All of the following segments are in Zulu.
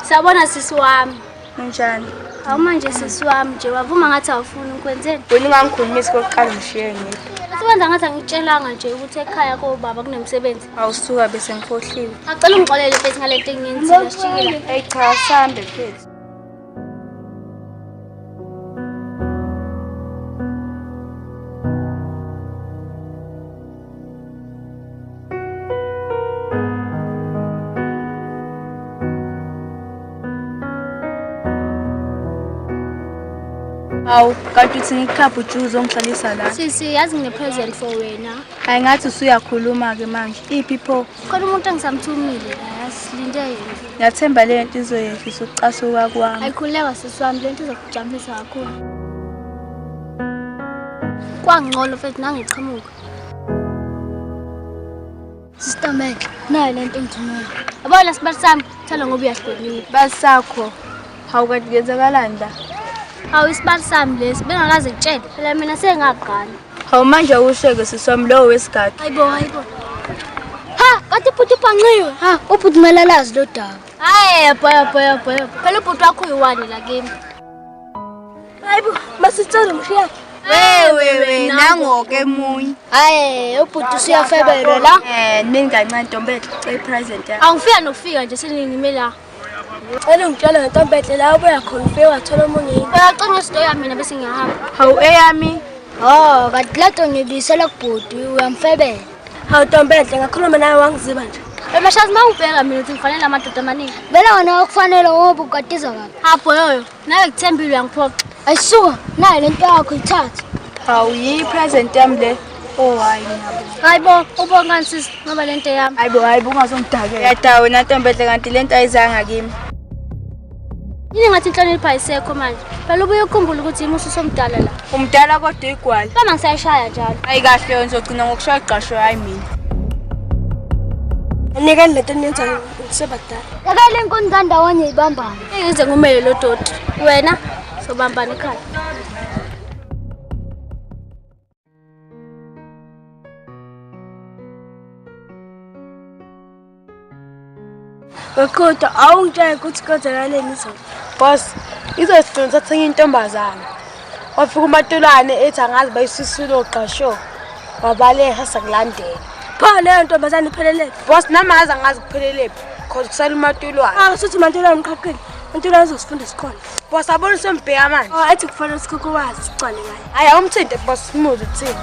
Sabona sisi wami. Unjani? Awumanje sisi wami nje wavuma ngathi awufuni ukwenzeni. Wena ungangikhulumisi kokuqala ngishiye ngedwa. Sebenza ngathi angitshelanga nje ukuthi ekhaya kobaba kunemsebenzi. Awusuka bese ngikhohliwe. Acela ungixolele bese ngalento engiyenzile sishikile. Hey cha sambe mfethu. Awu, kanti uthi ngikhapha ujuzo ongihlalisa la. Sisi yazi ngine-present for wena. Hayi ngathi usuyakhuluma ke manje. Iphi pho? Khona umuntu engisamthumile la, yasilinde yena. Ngiyathemba le nto izoyehlisa ukucasuka kwami. Ayikhuleka sisi wami, lento izokujabulisa kakhulu. Kwangcono mfethu nangichamuka. Sister Mac, nayo lento engithumela. Yabona sibali sami, thala ngoba uyahlonipha. Basakho. Hawu kanti kuyenzakalani la? Hawu isibali sami lesi, bengakaze ngitshele. Phela mina sengagana. Hawu manje awusheke siswami lo wesigadi. Hayibo. Ha, kanti ubhuti ubhanqiwe. Ha, ubhuti kumele lazi lo daba. Hayi, boya. Phela ubhuti wakho uyiwani la kimi. Hayibo, masicela mshiya. Wewe nangoke emunye. Hayi, ubhuti usiyafebela la. Ningancane Ntombethe, ucela ipresent yakho. Awufika nokufika nje seningime la. Cela ungitshela Ntombethe la ubuya khona ufike wathola umunye. Uyacela isto yami mina bese ngiyahamba. Hawu eyami. Oh, kanti lato ngibisela kubhuti uyamfebela. Hawu Ntombethe ngakhuluma nawe wangiziba nje. Emashazi mawubheka mina uthi ngifanele amadoda amaningi. Vele wena okufanele ngoba ukatiza kabi. Hapho yoyo, nawe kuthembile uyangiphoqa. Ayisuka, nayo lento yakho ithatha. Hawu yi-present yami le. Oh hayi ngiyabona. Hayibo, ubongani sisi ngoba lento yami. Hayibo ungazongidakela. Yada wena Ntombethe kanti lento ayizanga kimi. Yini ngathi inhlonipho ayisekho manje. Phela ubuye ukukhumbula ukuthi yimi usomdala la. Umdala kodwa igwala. Bama ngisayishaya njalo. Hayi kahle wena uzogcina ngokushaya igqasho hayi mina. Anika lento niyenzayo sebadala. Yakale inkuni kandawonye ibambana. Engize ngumele lo doti. Wena sobambana ekhaya. Kodwa awungitshela ukuthi kwenzakaleni izolo. Boss, izosicina sathenga intombazana. Wafika uMatulane ethi angazi bayisisule oqasho. Wabaleha sakulandela. Pho leyo ntombazana iphelele. Boss nami angazi kuphelelepi. Cause kusala uMatulane. Awusuthi uMatulane umqhaqile. uMatulane uzosifunda isikole. Boss abona sombheka manje. Athi kufanele sikukwazi sicwale ngayo. Hayi awumthinte boss simuze uthini.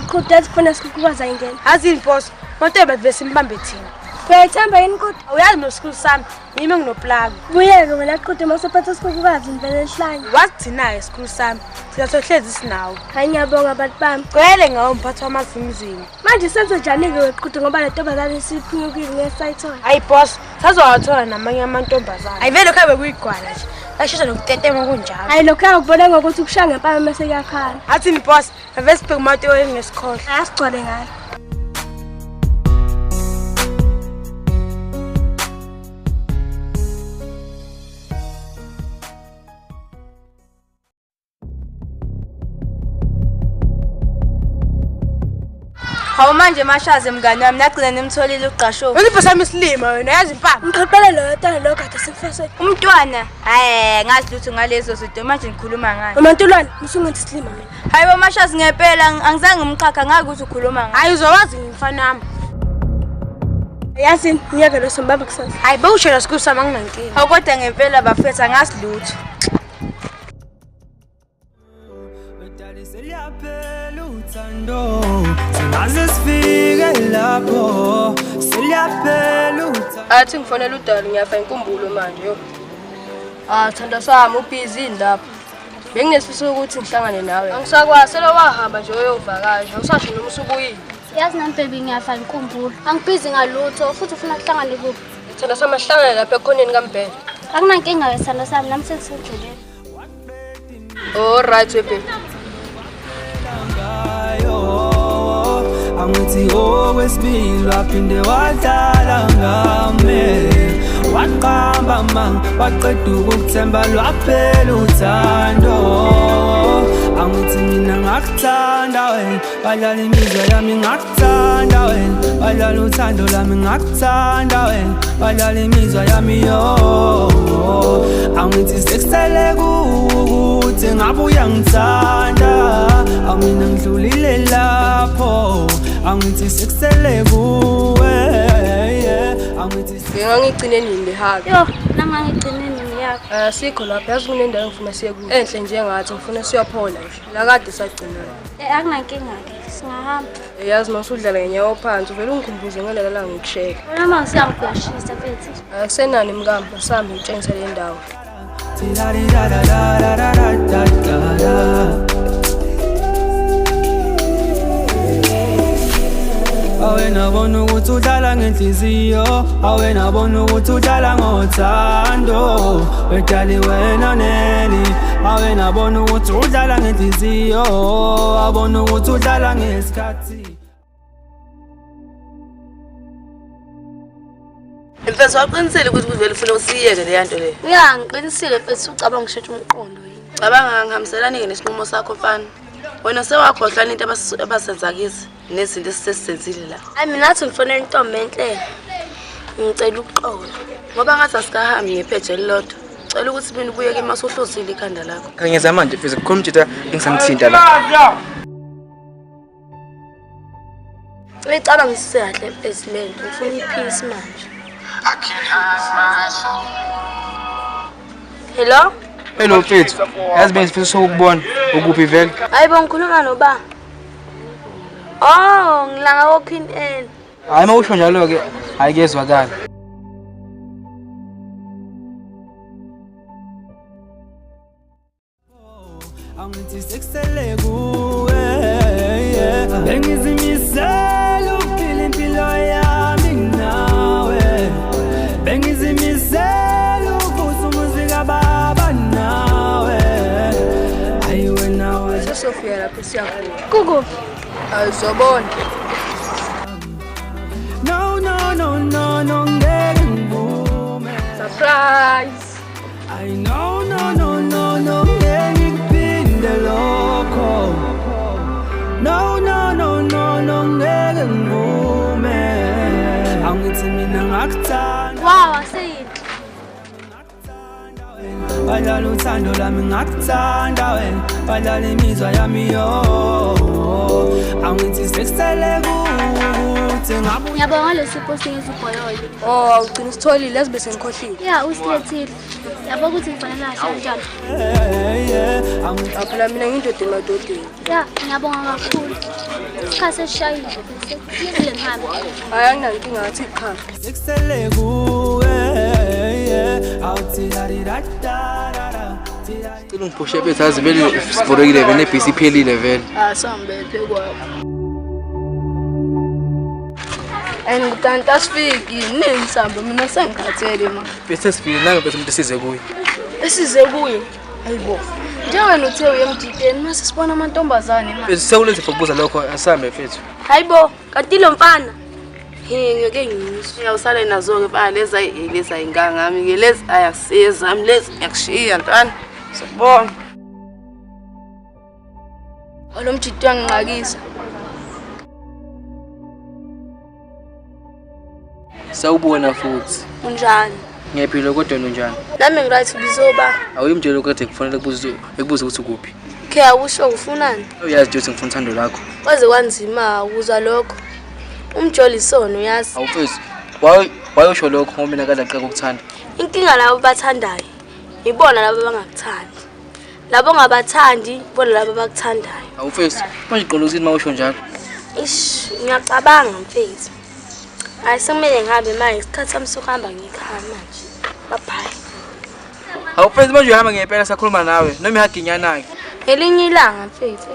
Kodwa sifuna sikukwazi ingene. Azini boss, Ntombethe bese simbambe thina. Uyayithemba yini kodwa? Uyazi no school sami, yimi nginoplug. Buyeke wena qhude masophatha sikukwazi impela ehlanye. Wasithinayo school sami. Siyasohlezi sinawo. Hayi ngiyabonga abantu bami. Kwele ngawo umphathi wamazimzini. Manje senze njani ke weqhude ngoba le ntombazane siphunyukile ngesayithola. Hayi boss, sazowathola namanye amantombazane. Hayi vele khabe kuyigwala nje. Ashisa nokutetema kunjalo. Hayi lokho akubona ngokuthi ukushaya ngempama mase kuyakhala. Athini boss, ave sibheke uMato ngesikhohle. Asigcwale ngayo. Hawu manje mashaze mngani wami nagcina nimtholile uqasho. Wena sami isilima wena yazi impama. Ngiqhaqela lo yatana lo kade sifase. Umntwana ngazi lutho ngalezo zinto manje ngikhuluma ngayo. uMantulwane usungathi isilima mina. Hayi bo mashaze ngempela angizange ngimqhaqha ngake ukuthi ukhuluma ngayo. Hayi uzowazi ngimfana nami. Yazi ngiyeke lo sombaba kusasa. Hayi bewushela school sama nginankinga. Hawu kodwa ngempela bafethu angazi lutho. Athi ngifonela uDali ngiyafa inkumbulo manje yo. Thanda sami ubhizi lapha. Benginesifiso ukuthi ngihlangane nawe. Angisakwazi selo wahamba nje uyovakasha. Usasho noma usubuyile. Yazi nami baby ngiyafa inkumbulo. Angibhizi ngalutho futhi ufuna ukuhlangana kuphi? Thanda sami ahlangane lapha ekhoneni kaMbhele. Akunankinga wesithando sami nami sengisendleleni. Oh right baby. Angithi okwesibili waphinde wadala ngame waqamba mang waqeda ukuthemba lwaphela uthando angithi mina ngakuthanda wena badlala imizwa yami ngakuthanda wena badlala uthando lami ngakuthanda wena badlala imizwa yami yo angithi sekusele kuthi ngabe uyangithanda angina ngidlulile lapho angithi sekusele kuwe angithi ngiyangigcine nini lehabi Yo, nangangigcine nini yakho. Sikho lapha yazi kunendawo ngifuna siye kuyo enhle njengathi ngifuna siyophola nje la kade sagcinana Akunankinga ke, singahamba. yazi masudlala ngenyawo phansi vele ungikhumbuze ngelela la ngikusheka Noma ngisiyangibhashisa mfethu. akusenani mkamba sambe ngitshengisa le ndawo awena bona ukuthi udlala ngenhliziyo awena bona ukuthi udlala ngothando wedali wena neni awena bona ukuthi udlala ngenhliziyo abona ukuthi udlala ngesikhathi mfethu waqinisele ukuthi kuvele ufuna usiyeke le nto le Ngiqinisile mfethu ucabanga ngishethe umqondo yini. cabanga ngihambiselani nesinqumo sakho mfana wena sewakhohlwa into abasenza kithi nezinto esisenzile la Hayi mina nathi ngifonela intombi enhle. Ngicela uxolo. ngoba ngathi asikahambi ngepheje elilodwa cela ukuthi mina ubuyeke masuhlozile ikhanda lakho Kangeza manje mfethu kukhona umthetho engisamthinta la. Uyicabangisise kahle mfethu le nto. Ngifuna ipeace manje. Hello? Hello mfethu. Yazi bengifisa sokubona ukuphi vele. Hayibo ngikhuluma noba. Oh, ngilanga wo Queen Anne. Hayi mawusho njalo ke ayikezwakala. angithi sekusele kuwe bengizimisela ukuphila impilo yami nawe bengizimisela ukuvusa umuzika baba nawe ayiwe nawe sesofika lapho siyakhona Kuku. awuzobona no no no no no ngeke ngivume surprise I know no no no no ngeke ngiphinde lokho no no no no no ngeke ngivume angithi mina ngakuthanda Wow, aseyini. badlala uthando lami ngakuthanda wena badlala imizwa yami yo angithi sekusele kuthi ngabe Ngiyabonga lesipho singizibhoyolo. oh awugcina sitholile yazi bese ngikhohlile Yeah, usilethile. Yabo ukuthi ngifanele kahle njalo. angithi phela mina ngiyindoda emadodeni Yeah, ngiyabonga kakhulu. Isikhathi esishayile bese. Ngizile ngihambe. hayi anginankinga ngathi iqhala sekusele kuwe awuthi daridadara Cela ungiphushe bethu yazi vele siborekile vele nebhisi iphelile vele. asambethe kwakho ngitanta asifiki nengisambe mina sengikhathele ma Bese sifike nanga bese umuntu size kuye. esize kuye hayibo njengani uthe uyemjideni mase sibona amantombazane ma Bese sekulenze fokubuza lokho asambe mfethu. hayibo kanti lo mfana ngeke ngiyizwe uyawusale nazo-ke mfana leza ingangami-ke lezi ayasiyezami lezi ngiyakushiya ntwana sakubona olo mjidi uyangingqakisa Sawubona futhi. unjani Ngiyaphila kodwa unjani? nami ngiright bizoba Awuyimtshela ukuthi kufanele ekubuze ukuthi kuphi. khe awusho ufunani Uyazi nje ukuthi ngifuna uthando lakho. kwaze kwanzima ukuzwa lokho umjoli isono uyazi Awufethu. Wayosho lokho ngoba mina kade ngicela ukuthanda. inkinga labo bathandayo ibona labo abangakuthandi labo ongabathandi bona labo abakuthandayo Awufethu. Manje qonda ukuthi mawusho njalo. ish ngiyacabanga mfethu hayi sekumele ngihambe manje isikhathi sami sokuhamba ngikhaya manje bye Awufethu manje uhamba ngempela sakhuluma nawe noma ihaginyana ke. ngelinye ilanga mfethu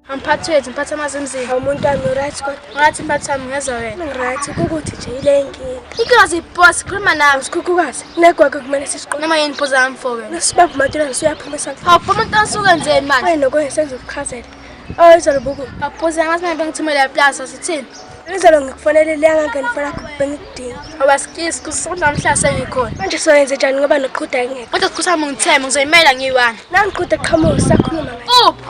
Amphathi wethu, mphathi amazimzini. Umuntu wami uright kodwa. Ngathi mphathi wami ngeza wena. Ngiright ukuthi nje ile nkinga. Inkinga ziboss khuluma nawe sikhukhukazi. Negwake kumele sisiqonde. Noma yini phoza yami for wena. Nasibamba umadolana siyaphuma sakho. Hawu phuma umuntu asuke nzeni manje. Wena nokwenza senze ukukhazela. Oh, izolo buku. Aphuza ngathi bengithumela eplaza sithini? Izolo ngikufonele leyanga ngenifana kubengidinga. Awasikisi kusonto namhla sengikhona. Manje soyenze njani ngoba noqhuda engekho? Kodwa sikhusama ngitheme ngizoyimela ngiyi-1. Nangiqhuda qhamuka sakhuluma ngayo. Uphi?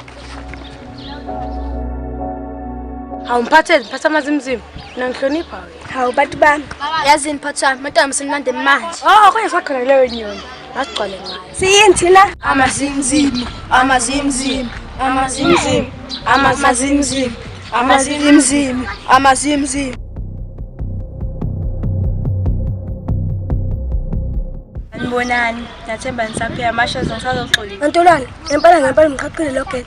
Awumphatheli, phatha amazimzima. Nangihlonipha wena. Hawu bantu bami. Yazini phathi wami, manje senimande manje. Oh, kwenye sakhona leyo nyoni. Asigcwale ngayo. Siyini thina? Amazimzimi, amazimzimi, amazimzimi, amazimzimi, amazimzimi, amazimzimi. Ngibonani, nathemba nisaphela amashoza ngisazoxolisa. Ntolwane, ngempela mqhaqile lo gate.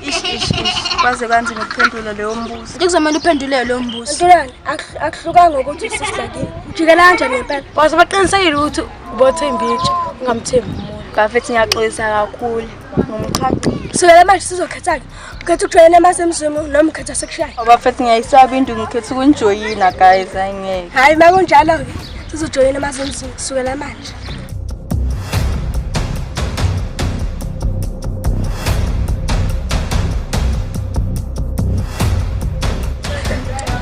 Kwaze kanzima ukuphendula leyo mbuzo. Nje kuzomela uphendule lo mbuzo. Ntolwane, akuhlukanga ukuthi usisilakini. Ujikela kanjani ngempela? Boss baqinisekile ukuthi ubothemba itshe, ungamthembi umuntu. Bafethi ngiyaxolisa kakhulu. Ngumqhaqile. Sukela manje sizokhetha-ke. Ukhetha ukujoyina amazimzimu noma ukhetha sekushaya. Bafethi ngiyayisaba into ngikhetha ukunjoyina guys ayingeke. Hayi makunjalo-ke sizojoyina amazimzimu sukela manje.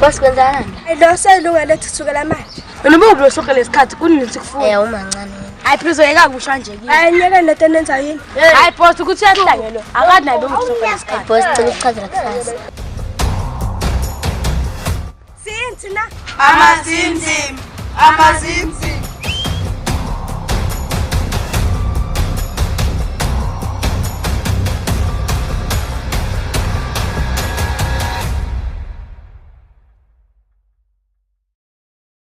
Boss kwenzanani? Lo selungele kusukela manje. Wena ubulo sokele isikhathi kunini sikufuna. Umancane. Hayi phela yeka kusho nje kimi. Hayi nyeke nento enenza yini? Hayi boss ukuthi uyahlangelo. Akade nayo bekusokela isikhathi. Boss cela ukuchazela kusasa. Siyini thina? Amazimzim, amazimzim.